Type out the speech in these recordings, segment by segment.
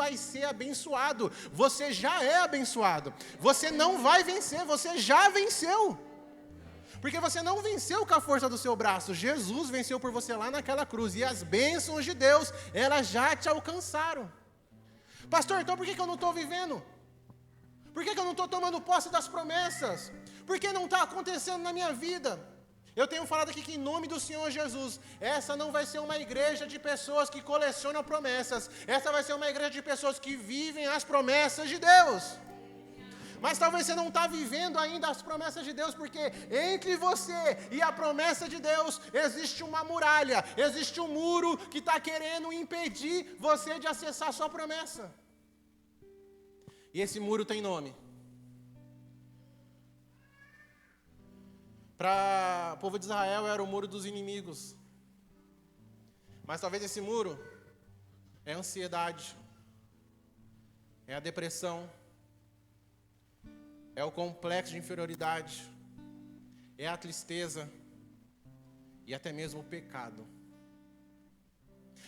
vai ser abençoado. Você já é abençoado. Você não vai vencer, você já venceu. Porque você não venceu com a força do seu braço. Jesus venceu por você lá naquela cruz. E as bênçãos de Deus, elas já te alcançaram. Pastor, então por que eu não estou vivendo? Por que eu não estou tomando posse das promessas? Por que não está acontecendo na minha vida? Eu tenho falado aqui que em nome do Senhor Jesus, essa não vai ser uma igreja de pessoas que colecionam promessas. Essa vai ser uma igreja de pessoas que vivem as promessas de Deus. Mas talvez você não está vivendo ainda as promessas de Deus, porque entre você e a promessa de Deus existe uma muralha, existe um muro que está querendo impedir você de acessar a sua promessa. E esse muro tem nome. Para o povo de Israel era o muro dos inimigos. Mas talvez esse muro é a ansiedade, é a depressão, é o complexo de inferioridade, é a tristeza e até mesmo o pecado.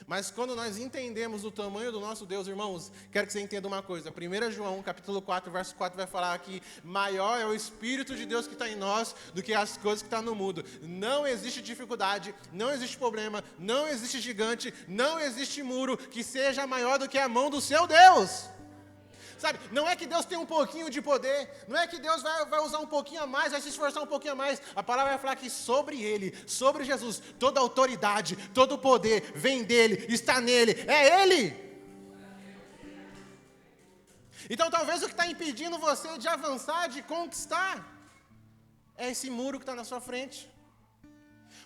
Mas quando nós entendemos o tamanho do nosso Deus, irmãos, quero que você entenda uma coisa. 1 João, capítulo 4, verso 4, vai falar que maior é o Espírito de Deus que está em nós do que as coisas que estão no mundo. Não existe dificuldade, não existe problema, não existe gigante, não existe muro que seja maior do que a mão do seu Deus. Sabe, não é que Deus tem um pouquinho de poder, não é que Deus vai usar um pouquinho a mais, vai se esforçar um pouquinho a mais. A palavra vai falar que sobre Ele, sobre Jesus, toda autoridade, todo poder vem dEle, está nele, é Ele. Então talvez o que está impedindo você de avançar, de conquistar, é esse muro que está na sua frente.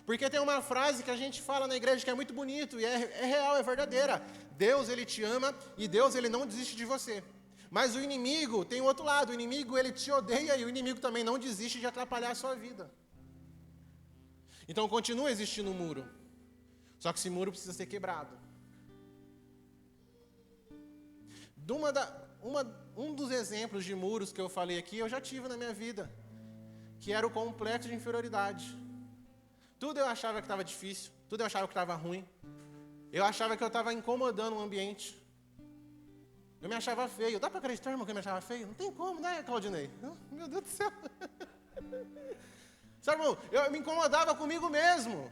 Porque tem uma frase que a gente fala na igreja que é muito bonito, e é real, é verdadeira. Deus, Ele te ama, e Deus, Ele não desiste de você. Mas o inimigo tem o outro lado, o inimigo ele te odeia e o inimigo também não desiste de atrapalhar a sua vida. Então continua existindo um muro, só que esse muro precisa ser quebrado. Um dos exemplos de muros que eu falei aqui, eu já tive na minha vida, que era o complexo de inferioridade. Tudo eu achava que estava difícil, tudo eu achava que estava ruim, eu achava que eu estava incomodando o ambiente. Eu me achava feio. Dá para acreditar, irmão, que eu me achava feio? Não tem como, né, Claudinei? Meu Deus do céu. Sabe, irmão, eu me incomodava comigo mesmo.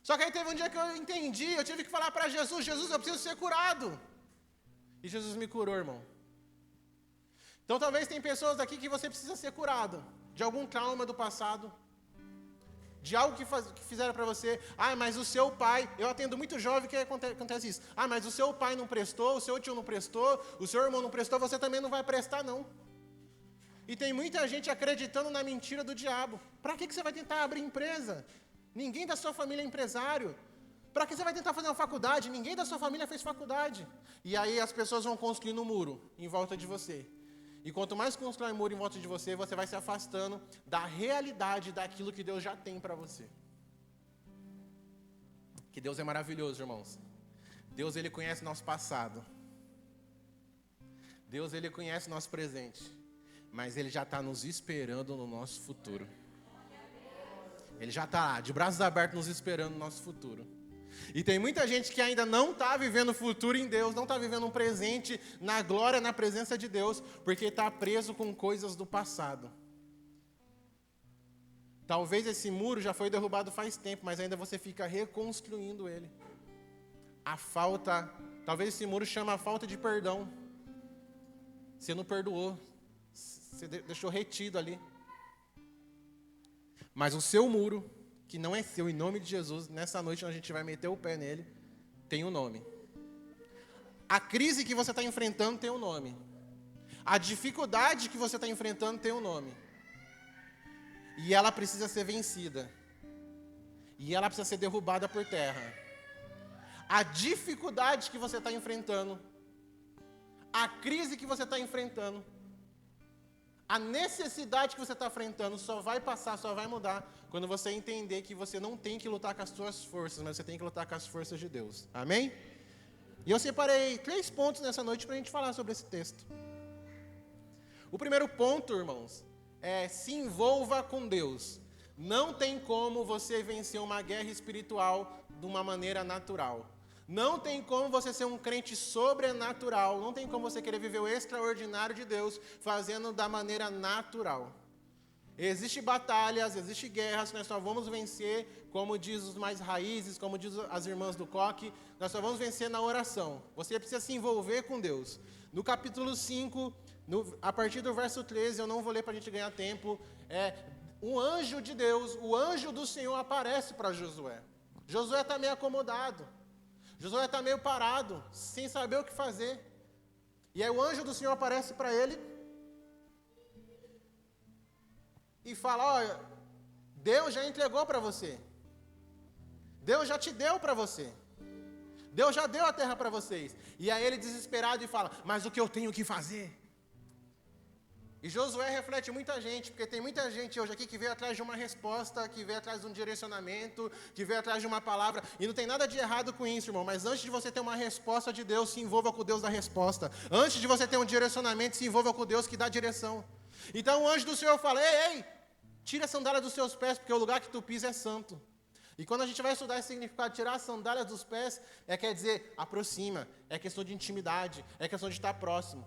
Só que aí teve um dia que eu entendi, eu tive que falar para Jesus, Jesus, eu preciso ser curado. E Jesus me curou, irmão. Então talvez tem pessoas aqui que você precisa ser curado, de algum trauma do passado, de algo que fizeram para você. Mas o seu pai, eu atendo muito jovem que acontece isso. Mas o seu pai não prestou, o seu tio não prestou, o seu irmão não prestou, você também não vai prestar não. E tem muita gente acreditando na mentira do diabo. Para que você vai tentar abrir empresa? Ninguém da sua família é empresário. Para que você vai tentar fazer uma faculdade? Ninguém da sua família fez faculdade. E aí as pessoas vão construindo um muro em volta de você. E quanto mais constrói muro em volta de você, você vai se afastando da realidade daquilo que Deus já tem para você. Que Deus é maravilhoso, irmãos. Deus, Ele conhece nosso passado. Deus, Ele conhece nosso presente. Mas Ele já está nos esperando no nosso futuro. Ele já está lá, de braços abertos, nos esperando no nosso futuro. E tem muita gente que ainda não está vivendo o futuro em Deus, não está vivendo um presente na glória, na presença de Deus, porque está preso com coisas do passado. Talvez esse muro já foi derrubado faz tempo, mas ainda você fica reconstruindo ele. Talvez esse muro chama a falta de perdão. Você não perdoou, você deixou retido ali. Mas o seu muro, que não é seu, em nome de Jesus, nessa noite a gente vai meter o pé nele, tem um nome. A crise que você está enfrentando tem um nome. A dificuldade que você está enfrentando tem um nome. E ela precisa ser vencida. E ela precisa ser derrubada por terra. A dificuldade que você está enfrentando, a crise que você está enfrentando, a necessidade que você está enfrentando só vai passar, só vai mudar quando você entender que você não tem que lutar com as suas forças, mas você tem que lutar com as forças de Deus. Amém? E eu separei 3 pontos nessa noite para a gente falar sobre esse texto. O primeiro ponto, irmãos, é se envolva com Deus. Não tem como você vencer uma guerra espiritual de uma maneira natural. Não tem como você ser um crente sobrenatural, não tem como você querer viver o extraordinário de Deus fazendo da maneira natural. Existem batalhas, existem guerras que nós só vamos vencer, como diz os mais raízes, como diz as irmãs do coque, nós só vamos vencer na oração. Você precisa se envolver com Deus. No capítulo 5, a partir do verso 13, eu não vou ler para a gente ganhar tempo, um anjo de Deus, o anjo do Senhor aparece para Josué. Josué está meio acomodado, Josué está meio parado, sem saber o que fazer. E aí o anjo do Senhor aparece para ele e fala, olha, Deus já entregou para você. Deus já te deu para você. Deus já deu a terra para vocês. E aí ele desesperado e fala, mas o que eu tenho que fazer? E Josué reflete muita gente, porque tem muita gente hoje aqui que veio atrás de uma resposta, que veio atrás de um direcionamento, que veio atrás de uma palavra, e não tem nada de errado com isso, irmão, mas antes de você ter uma resposta de Deus, se envolva com o Deus da resposta. Antes de você ter um direcionamento, se envolva com o Deus que dá direção. Então o anjo do Senhor fala, ei, tira a sandália dos seus pés, porque o lugar que tu pisa é santo. E quando a gente vai estudar esse significado de tirar a sandália dos pés, quer dizer, aproxima, é questão de intimidade, é questão de estar próximo.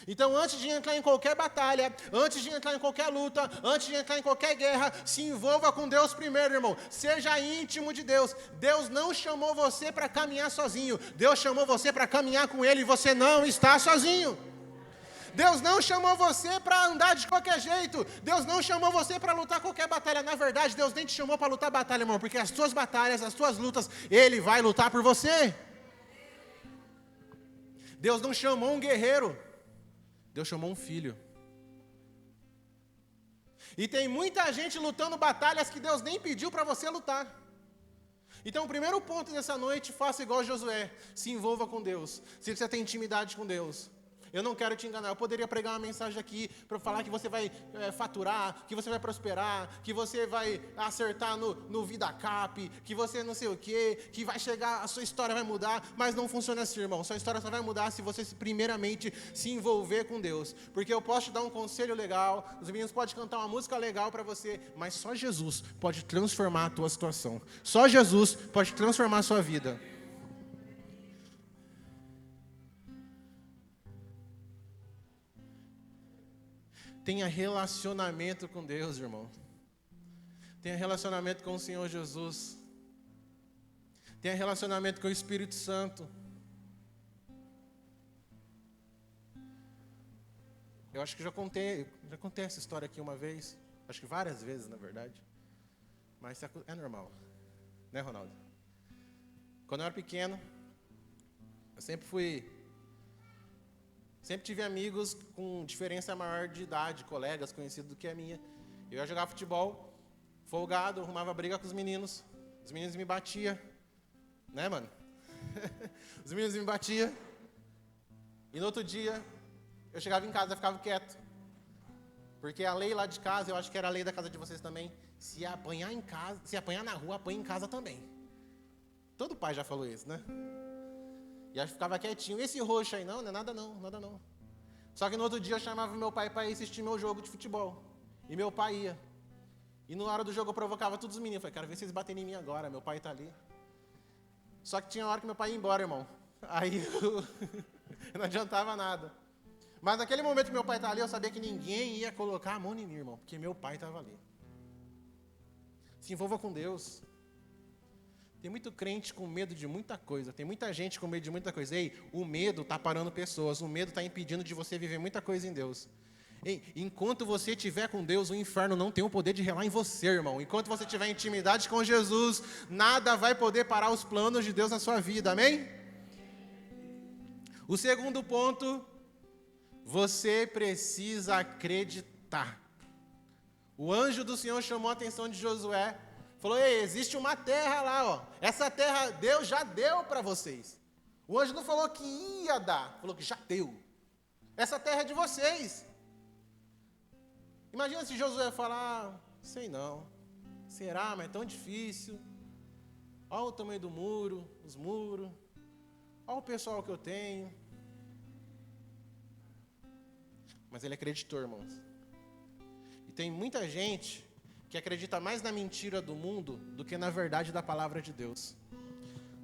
Então, antes de entrar em qualquer batalha, antes de entrar em qualquer luta, antes de entrar em qualquer guerra, se envolva com Deus primeiro, irmão. Seja íntimo de Deus. Deus não chamou você para caminhar sozinho. Deus chamou você para caminhar com Ele e você não está sozinho. Deus não chamou você para andar de qualquer jeito. Deus não chamou você para lutar qualquer batalha. Na verdade, Deus nem te chamou para lutar batalha, irmão, porque as tuas batalhas, as tuas lutas, Ele vai lutar por você. Deus não chamou um guerreiro. Deus chamou um filho. E tem muita gente lutando batalhas que Deus nem pediu para você lutar. Então, o primeiro ponto dessa noite, faça igual Josué. Se envolva com Deus. Se você tem intimidade com Deus. Eu não quero te enganar. Eu poderia pregar uma mensagem aqui para falar que você vai faturar, que você vai prosperar, que você vai acertar no VidaCap, que você não sei o quê, que vai chegar, a sua história vai mudar, mas não funciona assim, irmão. Sua história só vai mudar se você primeiramente se envolver com Deus. Porque eu posso te dar um conselho legal, os meninos podem cantar uma música legal para você, mas só Jesus pode transformar a tua situação. Só Jesus pode transformar a sua vida. Tenha relacionamento com Deus, irmão. Tenha relacionamento com o Senhor Jesus. Tenha relacionamento com o Espírito Santo. Eu acho que já contei essa história aqui uma vez. Acho que várias vezes, na verdade. Mas é normal. Né, Ronaldo? Quando eu era pequeno, eu sempre tive amigos com diferença maior de idade, colegas conhecidos do que a minha. Eu ia jogar futebol, folgado, arrumava briga com os meninos me batiam. Né, mano? Os meninos me batiam. E no outro dia, eu chegava em casa e ficava quieto. Porque a lei lá de casa, eu acho que era a lei da casa de vocês também, se apanhar em casa, se apanhar na rua, apanha em casa também. Todo pai já falou isso, né? E aí ficava quietinho. E esse roxo aí? Não é nada não. Só que no outro dia eu chamava meu pai para ir assistir meu jogo de futebol. E meu pai ia. E na hora do jogo eu provocava todos os meninos. Eu falei, quero ver vocês baterem em mim agora, meu pai está ali. Só que tinha hora que meu pai ia embora, irmão. Aí não adiantava nada. Mas naquele momento que meu pai estava ali, eu sabia que ninguém ia colocar a mão em mim, irmão. Porque meu pai estava ali. Se envolva com Deus. Tem muito crente com medo de muita coisa. Tem muita gente com medo de muita coisa. Ei, o medo está parando pessoas. O medo está impedindo de você viver muita coisa em Deus. Ei, enquanto você estiver com Deus, o inferno não tem o poder de relar em você, irmão. Enquanto você tiver intimidade com Jesus, nada vai poder parar os planos de Deus na sua vida. Amém? O segundo ponto, você precisa acreditar. O anjo do Senhor chamou a atenção de Josué. Falou, ei, existe uma terra lá, ó. Essa terra Deus já deu para vocês. O anjo não falou que ia dar, falou que já deu. Essa terra é de vocês. Imagina se Josué falar, sei não. Será, mas é tão difícil. Olha o tamanho do muro, os muros. Olha o pessoal que eu tenho. Mas ele acreditou, irmãos. E tem muita gente que acredita mais na mentira do mundo do que na verdade da palavra de Deus.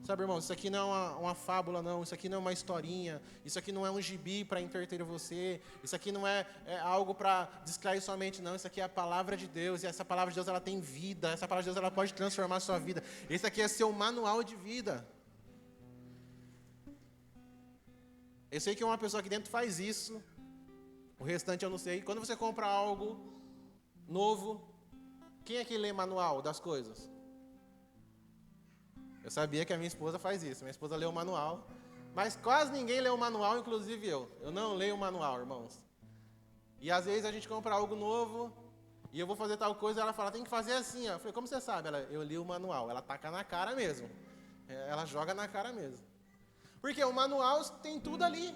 Sabe, irmão, isso aqui não é uma fábula, não. Isso aqui não é uma historinha. Isso aqui não é um gibi para entreter você. Isso aqui não é algo para distrair sua mente, não. Isso aqui é a palavra de Deus. E essa palavra de Deus, ela tem vida. Essa palavra de Deus, ela pode transformar a sua vida. Esse aqui é seu manual de vida. Eu sei que uma pessoa aqui dentro faz isso. O restante eu não sei. Quando você compra algo novo, quem é que lê manual das coisas? Eu sabia que a minha esposa faz isso. Minha esposa lê o manual. Mas quase ninguém lê o manual, inclusive eu. Eu não leio o manual, irmãos. E às vezes a gente compra algo novo, e eu vou fazer tal coisa, e ela fala, tem que fazer assim. Ó. Eu falei, como você sabe? Eu li o manual. Ela taca na cara mesmo. Ela joga na cara mesmo. Porque o manual tem tudo ali.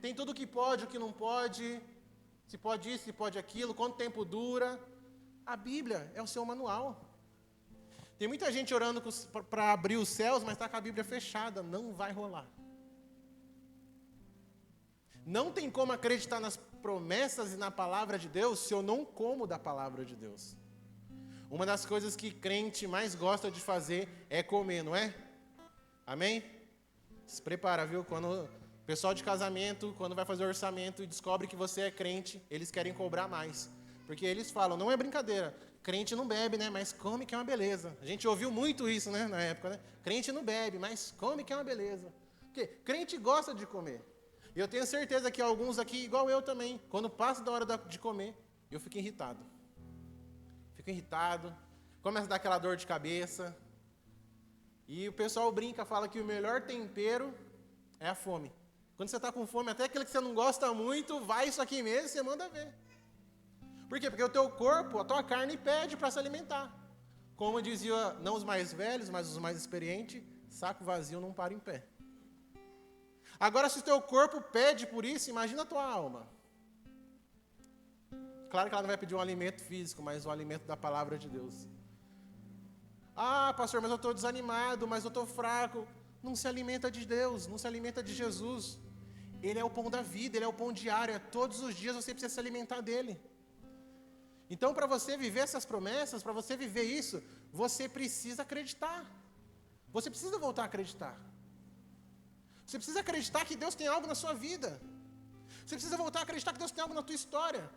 Tem tudo o que pode, o que não pode. Se pode isso, se pode aquilo, quanto tempo dura. A Bíblia é o seu manual. Tem muita gente orando para abrir os céus, mas está com a Bíblia fechada. Não vai rolar. Não tem como acreditar nas promessas e na palavra de Deus se eu não como da palavra de Deus. Uma das coisas que crente mais gosta de fazer é comer, não é? Amém? Se prepara, viu? Quando o pessoal de casamento, quando vai fazer orçamento e descobre que você é crente, eles querem cobrar mais. Porque eles falam, não é brincadeira. Crente não bebe, né? Mas come que é uma beleza. A gente ouviu muito isso, né? Na época, né? Crente não bebe, mas come que é uma beleza. Porque crente gosta de comer. E eu tenho certeza que alguns aqui, igual eu também, quando passa da hora de comer, eu fico irritado. Começa a dar aquela dor de cabeça. E o pessoal brinca, fala que o melhor tempero é a fome. Quando você está com fome, até aquele que você não gosta muito, vai isso aqui mesmo, você manda ver. Por quê? Porque o teu corpo, a tua carne pede para se alimentar. Como dizia, não os mais velhos, mas os mais experientes, saco vazio não para em pé. Agora, se o teu corpo pede por isso, imagina a tua alma. Claro que ela não vai pedir um alimento físico, mas o alimento da palavra de Deus. Ah, pastor, mas eu estou desanimado, mas eu estou fraco. Não se alimenta de Deus, não se alimenta de Jesus. Ele é o pão da vida, Ele é o pão diário. Todos os dias você precisa se alimentar dEle. Então, para você viver essas promessas, para você viver isso, você precisa acreditar. Você precisa voltar a acreditar. Você precisa acreditar que Deus tem algo na sua vida. Você precisa voltar a acreditar que Deus tem algo na tua história.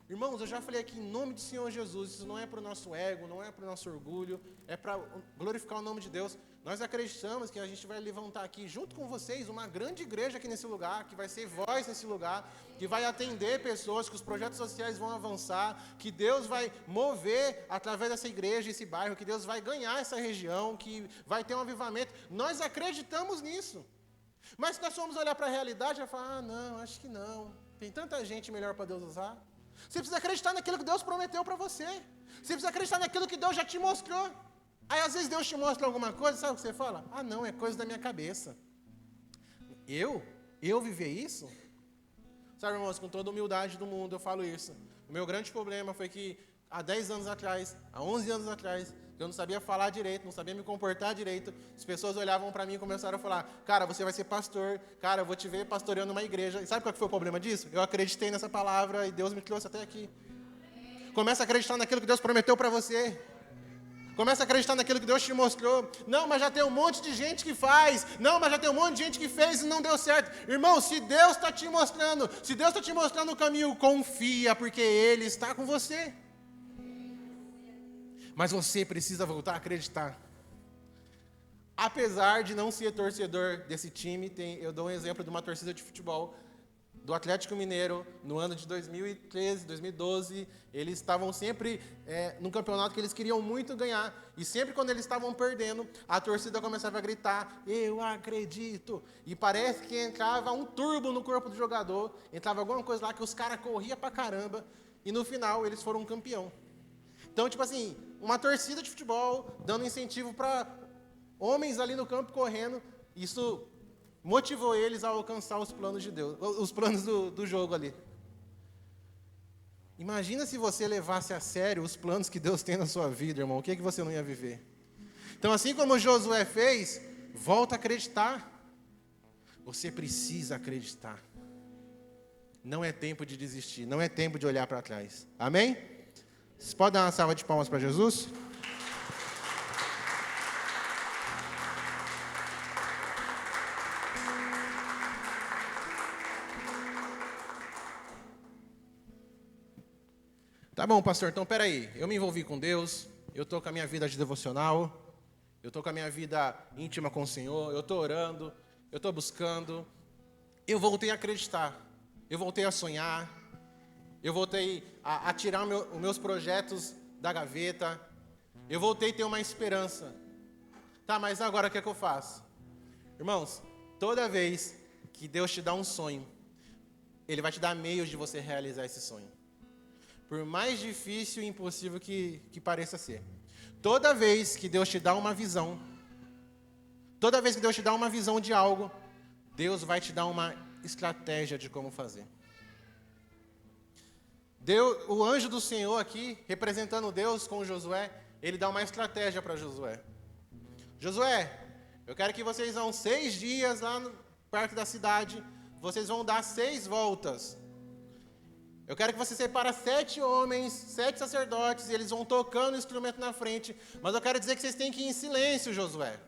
Irmãos, eu já falei aqui em nome do Senhor Jesus, isso não é para o nosso ego, não é para o nosso orgulho, é para glorificar o nome de Deus. Nós acreditamos que a gente vai levantar aqui, junto com vocês, uma grande igreja aqui nesse lugar, que vai ser voz nesse lugar, que vai atender pessoas, que os projetos sociais vão avançar, que Deus vai mover através dessa igreja, esse bairro, que Deus vai ganhar essa região, que vai ter um avivamento. Nós acreditamos nisso. Mas se nós formos olhar para a realidade, vai falar, não, acho que não. Tem tanta gente melhor para Deus usar. Você precisa acreditar naquilo que Deus prometeu para você. Você precisa acreditar naquilo que Deus já te mostrou. Aí, às vezes, Deus te mostra alguma coisa, sabe o que você fala? Ah, não, é coisa da minha cabeça. Eu viver isso? Sabe, irmãos, com toda a humildade do mundo, eu falo isso. O meu grande problema foi que, há 10 anos atrás, há 11 anos atrás, eu não sabia falar direito, não sabia me comportar direito. As pessoas olhavam para mim e começaram a falar, cara, você vai ser pastor, cara, eu vou te ver pastoreando uma igreja. E sabe qual que foi o problema disso? Eu acreditei nessa palavra e Deus me trouxe até aqui. Começa a acreditar naquilo que Deus prometeu para você. Começa a acreditar naquilo que Deus te mostrou. Não, mas já tem um monte de gente que faz. Não, mas já tem um monte de gente que fez e não deu certo. Irmão, se Deus está te mostrando, o caminho, confia, porque Ele está com você. Mas você precisa voltar a acreditar. Apesar de não ser torcedor desse time, eu dou um exemplo de uma torcida de futebol do Atlético Mineiro, no ano de 2013, 2012, eles estavam sempre num campeonato que eles queriam muito ganhar, e sempre quando eles estavam perdendo, a torcida começava a gritar, eu acredito, e parece que entrava um turbo no corpo do jogador, entrava alguma coisa lá que os caras corriam pra caramba, e no final eles foram campeão. Então, tipo assim, uma torcida de futebol, dando incentivo para homens ali no campo correndo, isso motivou eles a alcançar os planos de Deus, os planos do jogo ali. Imagina se você levasse a sério os planos que Deus tem na sua vida, irmão, o que você não ia viver? Então, assim como Josué fez, volta a acreditar. Você precisa acreditar. Não é tempo de desistir, não é tempo de olhar para trás. Amém? Vocês podem dar uma salva de palmas para Jesus? Tá bom, pastor, então peraí, eu me envolvi com Deus, eu estou com a minha vida de devocional, eu estou com a minha vida íntima com o Senhor, eu estou orando, eu estou buscando, eu voltei a acreditar, eu voltei a sonhar, eu voltei a tirar os meus projetos da gaveta, eu voltei a ter uma esperança. Tá, mas agora o que é que eu faço? Irmãos, toda vez que Deus te dá um sonho, Ele vai te dar meios de você realizar esse sonho. Por mais difícil e impossível que pareça ser. Toda vez que Deus te dá uma visão, toda vez que Deus te dá uma visão de algo, Deus vai te dar uma estratégia de como fazer. O anjo do Senhor aqui, representando Deus com Josué, ele dá uma estratégia para Josué. Josué, eu quero que vocês vão 6 dias lá perto da cidade, vocês vão dar 6 voltas. Eu quero que você separe 7 homens, 7 sacerdotes, e eles vão tocando o instrumento na frente. Mas eu quero dizer que vocês têm que ir em silêncio, Josué.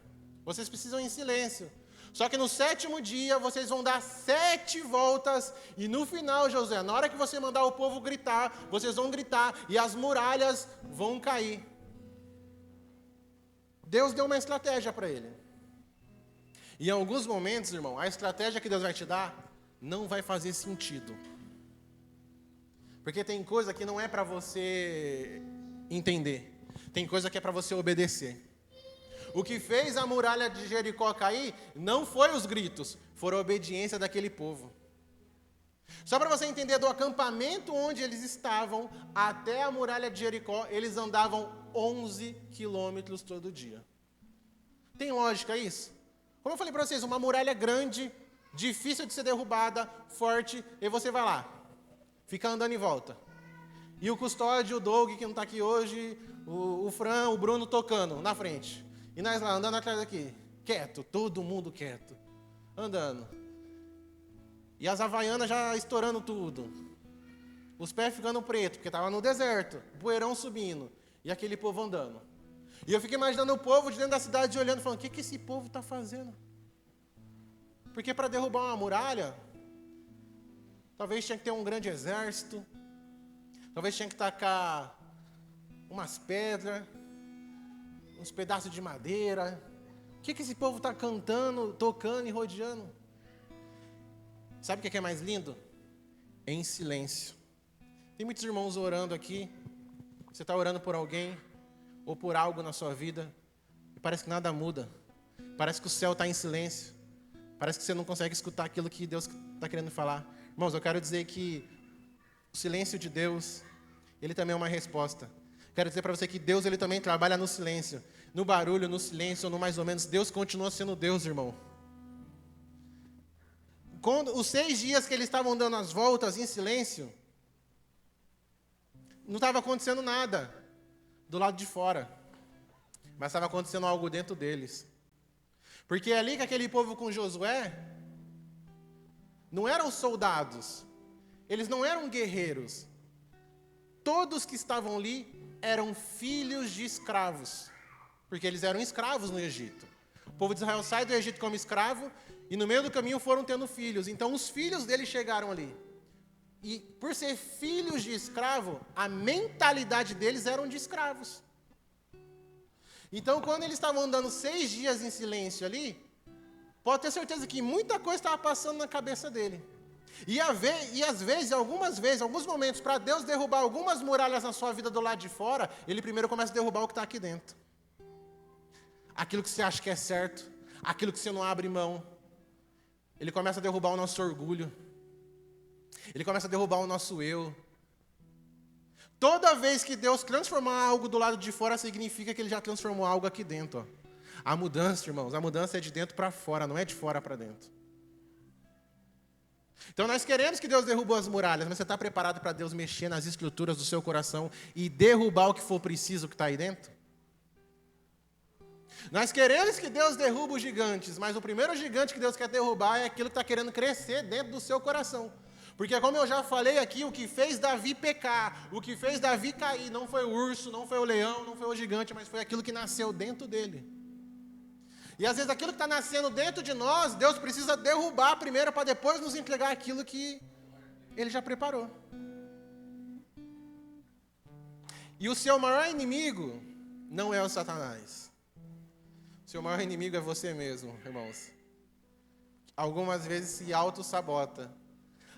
Vocês precisam ir em silêncio. Só que no 7º dia, vocês vão dar 7 voltas. E no final, Josué, na hora que você mandar o povo gritar, vocês vão gritar e as muralhas vão cair. Deus deu uma estratégia para ele. E em alguns momentos, irmão, a estratégia que Deus vai te dar não vai fazer sentido. Porque tem coisa que não é para você entender. Tem coisa que é para você obedecer. O que fez a muralha de Jericó cair não foi os gritos, foram a obediência daquele povo. Só para você entender, do acampamento onde eles estavam até a muralha de Jericó, eles andavam 11 quilômetros todo dia. Tem lógica isso? Como eu falei para vocês, uma muralha grande, difícil de ser derrubada, forte, e você vai lá. Fica andando em volta. E o custódio, o Doug, que não está aqui hoje, o Fran, o Bruno tocando na frente. E nós lá, andando atrás daqui. Quieto, todo mundo quieto. Andando. E as havaianas já estourando tudo. Os pés ficando preto, porque estava no deserto. O poeirão subindo. E aquele povo andando. E eu fico imaginando o povo de dentro da cidade olhando, falando, o que esse povo está fazendo? Porque para derrubar uma muralha... Talvez tinha que ter um grande exército. Talvez tinha que tacar umas pedras, uns pedaços de madeira. O que esse povo está cantando, tocando e rodeando? Sabe o que é mais lindo? Em silêncio. Tem muitos irmãos orando aqui. Você está orando por alguém ou por algo na sua vida e parece que nada muda. Parece que o céu está em silêncio. Parece que você não consegue escutar aquilo que Deus está querendo falar. Irmãos, eu quero dizer que o silêncio de Deus, ele também é uma resposta. Quero dizer para você que Deus, ele também trabalha no silêncio. No barulho, no silêncio, no mais ou menos. Deus continua sendo Deus, irmão. Quando, os 6 dias que eles estavam dando as voltas em silêncio, não estava acontecendo nada do lado de fora. Mas estava acontecendo algo dentro deles. Porque ali que aquele povo com Josué... não eram soldados, eles não eram guerreiros. Todos que estavam ali eram filhos de escravos, porque eles eram escravos no Egito. O povo de Israel sai do Egito como escravo, e no meio do caminho foram tendo filhos. Então os filhos deles chegaram ali. E por ser filhos de escravo, a mentalidade deles era de escravos. Então quando eles estavam andando 6 dias em silêncio ali, pode ter certeza que muita coisa estava passando na cabeça dele. E às vezes, alguns momentos, para Deus derrubar algumas muralhas na sua vida do lado de fora, Ele primeiro começa a derrubar o que está aqui dentro. Aquilo que você acha que é certo, aquilo que você não abre mão. Ele começa a derrubar o nosso orgulho. Ele começa a derrubar o nosso eu. Toda vez que Deus transformar algo do lado de fora, significa que Ele já transformou algo aqui dentro. Ó. A mudança, irmãos, a mudança é de dentro para fora, não é de fora para dentro. Então nós queremos que Deus derrube as muralhas, mas você está preparado para Deus mexer nas estruturas do seu coração e derrubar o que for preciso que está aí dentro? Nós queremos que Deus derrube os gigantes, mas o primeiro gigante que Deus quer derrubar é aquilo que está querendo crescer dentro do seu coração. Porque como eu já falei aqui, o que fez Davi pecar, o que fez Davi cair, não foi o urso, não foi o leão, não foi o gigante, mas foi aquilo que nasceu dentro dele. E às vezes aquilo que está nascendo dentro de nós, Deus precisa derrubar primeiro para depois nos entregar aquilo que Ele já preparou. E o seu maior inimigo não é o Satanás. O seu maior inimigo é você mesmo, irmãos. Algumas vezes se auto-sabota.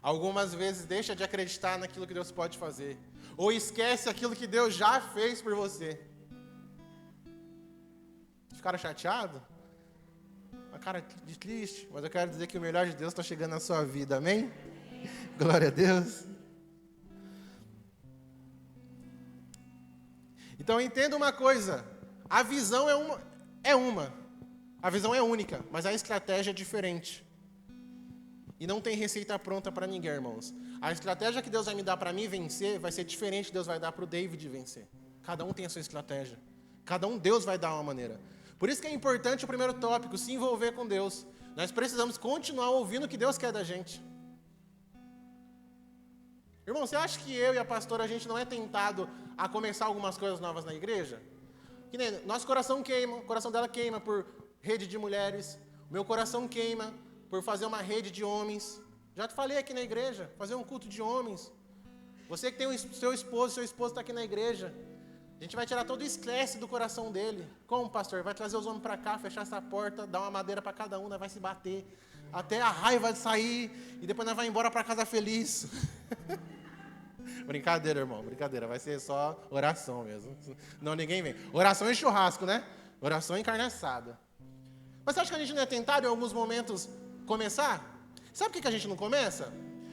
Algumas vezes deixa de acreditar naquilo que Deus pode fazer. Ou esquece aquilo que Deus já fez por você. Ficaram chateados? Uma cara de triste, mas eu quero dizer que o melhor de Deus está chegando na sua vida, amém? Glória a Deus. Então entenda uma coisa, a visão a visão é única, mas a estratégia é diferente. E não tem receita pronta para ninguém, irmãos. A estratégia que Deus vai me dar para mim vencer vai ser diferente que Deus vai dar para o David vencer. Cada um tem a sua estratégia. Cada um Deus vai dar uma maneira. Por isso que é importante o primeiro tópico, se envolver com Deus. Nós precisamos continuar ouvindo o que Deus quer da gente. Irmão, você acha que eu e a pastora, a gente não é tentado a começar algumas coisas novas na igreja? Que nem, nosso coração queima, o coração dela queima por rede de mulheres. O meu coração queima por fazer uma rede de homens. Já te falei aqui na igreja, fazer um culto de homens. Você que tem o seu esposo está aqui na igreja. A gente vai tirar todo o estresse do coração dele. Como, pastor? Vai trazer os homens para cá, fechar essa porta, dar uma madeira para cada um, nós vai se bater. Até a raiva de sair, e depois nós vamos embora para casa feliz. Brincadeira, irmão, brincadeira. Vai ser só oração mesmo. Não, ninguém vem. Oração e churrasco, né? Oração e carne assada. Mas você acha que a gente não é tentado em alguns momentos começar? Sabe por que a gente não começa?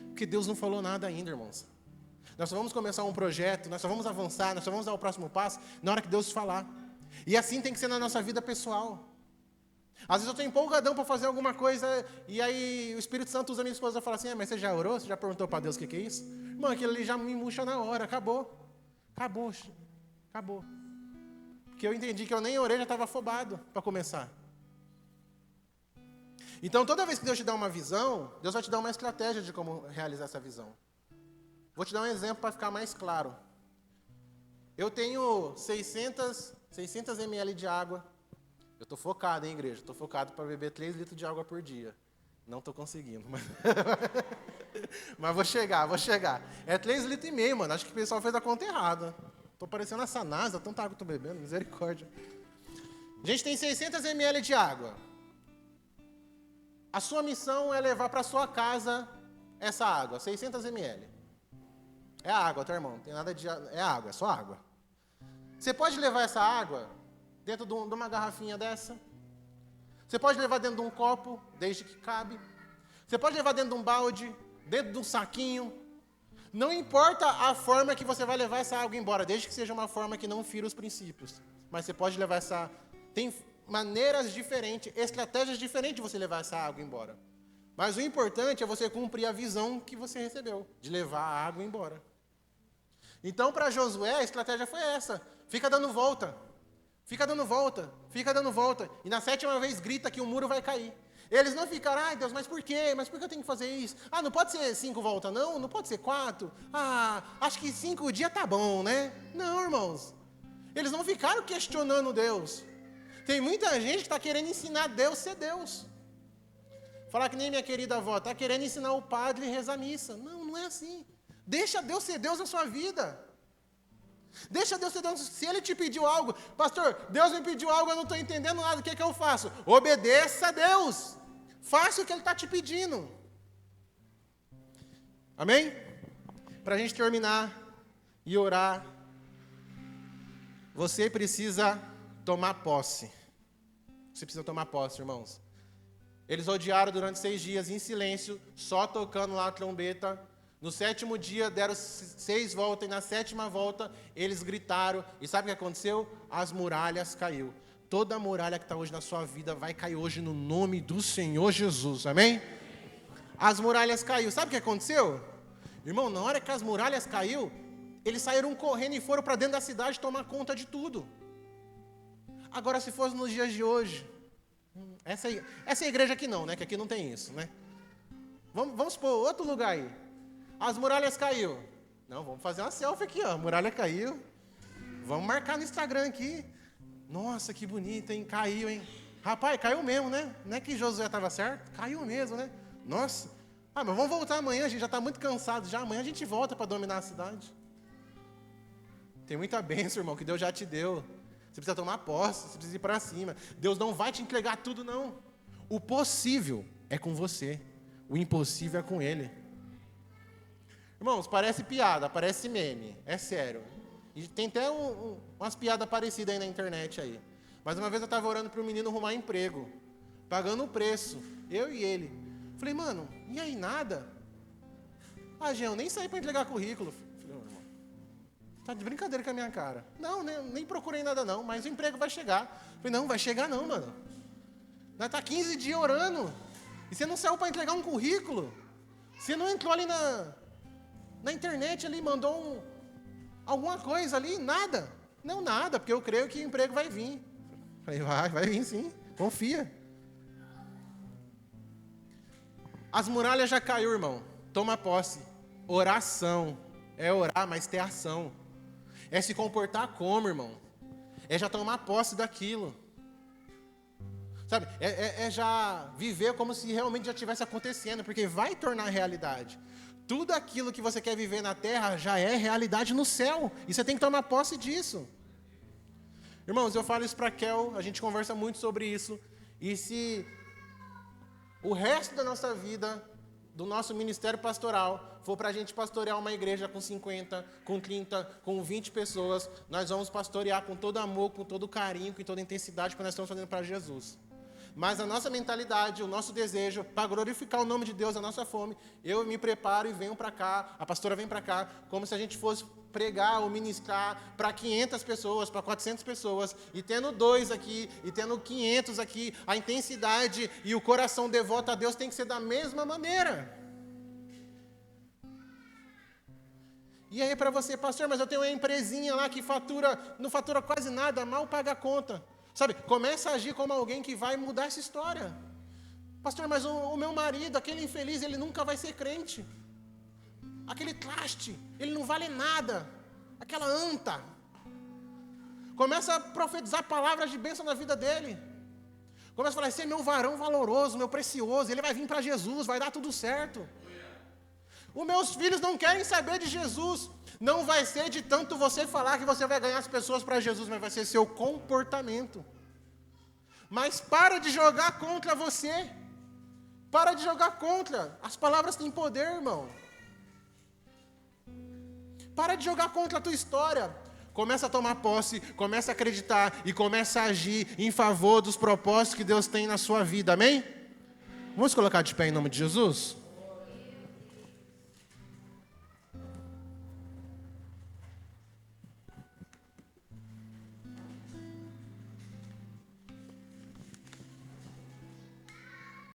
Porque Deus não falou nada ainda, irmãos. Nós só vamos começar um projeto, nós só vamos avançar, nós só vamos dar o próximo passo na hora que Deus falar. E assim tem que ser na nossa vida pessoal. Às vezes eu estou empolgadão para fazer alguma coisa, e aí o Espírito Santo usa a minha esposa e fala assim, mas você já orou? Você já perguntou para Deus o que é isso? Irmão, aquilo ali já me murcha na hora, acabou. Porque eu entendi que eu nem orei, já estava afobado para começar. Então, toda vez que Deus te dá uma visão, Deus vai te dar uma estratégia de como realizar essa visão. Vou te dar um exemplo para ficar mais claro. Eu tenho 600 ml de água. Eu estou focado, hein, igreja? Estou focado para beber 3 litros de água por dia. Não estou conseguindo, mas vou chegar. É 3,5 litros, mano. Acho que o pessoal fez a conta errada. Estou parecendo essa NASA, tanta água que estou bebendo, misericórdia. A gente tem 600 ml de água. A sua missão é levar para sua casa essa água, 600 ml. É água, tá, irmão? Não tem nada de... É água, é só água. Você pode levar essa água dentro de uma garrafinha dessa. Você pode levar dentro de um copo, desde que cabe. Você pode levar dentro de um balde, dentro de um saquinho. Não importa a forma que você vai levar essa água embora, desde que seja uma forma que não fira os princípios. Mas você pode levar essa... Tem maneiras diferentes, estratégias diferentes de você levar essa água embora. Mas o importante é você cumprir a visão que você recebeu, de levar a água embora. Então, para Josué, a estratégia foi essa. Fica dando volta. E na 7ª vez grita que o muro vai cair. Eles não ficaram, ai Deus, mas por quê? Mas por que eu tenho que fazer isso? Ah, não pode ser 5 voltas, não? Não pode ser 4? Ah, acho que 5 dias tá bom, né? Não, irmãos. Eles não ficaram questionando Deus. Tem muita gente que está querendo ensinar Deus a ser Deus. Falar que nem minha querida avó, está querendo ensinar o padre a rezar a missa. Não, não é assim. Deixa Deus ser Deus na sua vida. Deixa Deus ser Deus. Se Ele te pediu algo, pastor, Deus me pediu algo, eu não estou entendendo nada, o que eu faço? Obedeça a Deus. Faça o que Ele está te pedindo. Amém? Para a gente terminar e orar, você precisa tomar posse. Você precisa tomar posse, irmãos. Eles rodearam durante 6 dias em silêncio, só tocando lá a trombeta. No 7º dia deram 6 voltas e na 7ª volta eles gritaram. E sabe o que aconteceu? As muralhas caiu. Toda a muralha que está hoje na sua vida vai cair hoje no nome do Senhor Jesus. Amém? As muralhas caiu. Sabe o que aconteceu? Irmão, na hora que as muralhas caiu, eles saíram correndo e foram para dentro da cidade tomar conta de tudo. Agora, se fosse nos dias de hoje, essa igreja aqui não, né? Que aqui não tem isso, né? Vamos supor, outro lugar aí. As muralhas caiu. Não, vamos fazer uma selfie aqui, ó. A muralha caiu. Vamos marcar no Instagram aqui. Nossa, que bonito, hein? Caiu, hein? Rapaz, caiu mesmo, né? Não é que Josué estava certo? Caiu mesmo, né? Nossa. Ah, mas vamos voltar amanhã, a gente já está muito cansado já. Amanhã a gente volta para dominar a cidade. Tem muita bênção, irmão, que Deus já te deu. Você precisa tomar posse, você precisa ir para cima. Deus não vai te entregar tudo, não. O possível é com você. O impossível é com Ele. Irmãos, parece piada, parece meme. É sério. E tem até umas piadas parecidas aí na internet aí. Mas uma vez eu estava orando para o menino arrumar emprego. Pagando o preço. Eu e ele. Falei, mano, e aí, nada? Ah, Jean, eu nem saí para entregar currículo. Falei, ô, irmão, tá de brincadeira com a minha cara. Não, nem procurei nada não, mas o emprego vai chegar. Falei, não, vai chegar não, mano. Nós tá 15 dias orando. E você não saiu para entregar um currículo. Você não entrou ali na internet ali, mandou alguma coisa ali, nada. Não, nada, porque eu creio que o emprego vai vir. Falei, vai vir sim, confia. As muralhas já caiu, irmão. Toma posse. Oração. É orar, mas ter ação. É se comportar como, irmão? É já tomar posse daquilo. Sabe? É já viver como se realmente já estivesse acontecendo, porque vai tornar realidade. Tudo aquilo que você quer viver na terra já é realidade no céu. E você tem que tomar posse disso. Irmãos, eu falo isso para a Kel, a gente conversa muito sobre isso. E se o resto da nossa vida, do nosso ministério pastoral, for para a gente pastorear uma igreja com 50, com 30, com 20 pessoas, nós vamos pastorear com todo amor, com todo carinho, com toda intensidade, porque nós estamos fazendo para Jesus. Mas a nossa mentalidade, o nosso desejo, para glorificar o nome de Deus, a nossa fome, eu me preparo e venho para cá, a pastora vem para cá, como se a gente fosse pregar ou ministrar para 500 pessoas, para 400 pessoas, e tendo 2 aqui, e tendo 500 aqui, a intensidade e o coração devoto a Deus tem que ser da mesma maneira. E aí para você, pastor, mas eu tenho uma empresinha lá que não fatura quase nada, mal paga a conta. Sabe, começa a agir como alguém que vai mudar essa história. Pastor, mas o meu marido, aquele infeliz, ele nunca vai ser crente. Aquele traste, ele não vale nada. Aquela anta. Começa a profetizar palavras de bênção na vida dele. Começa a falar, esse é meu varão valoroso, meu precioso, ele vai vir para Jesus, vai dar tudo certo. Os meus filhos não querem saber de Jesus. Não vai ser de tanto você falar que você vai ganhar as pessoas para Jesus, mas vai ser seu comportamento. Mas para de jogar contra você. Para de jogar contra. As palavras têm poder, irmão. Para de jogar contra a tua história. Começa a tomar posse, começa a acreditar e começa a agir em favor dos propósitos que Deus tem na sua vida, amém? Vamos colocar de pé em nome de Jesus?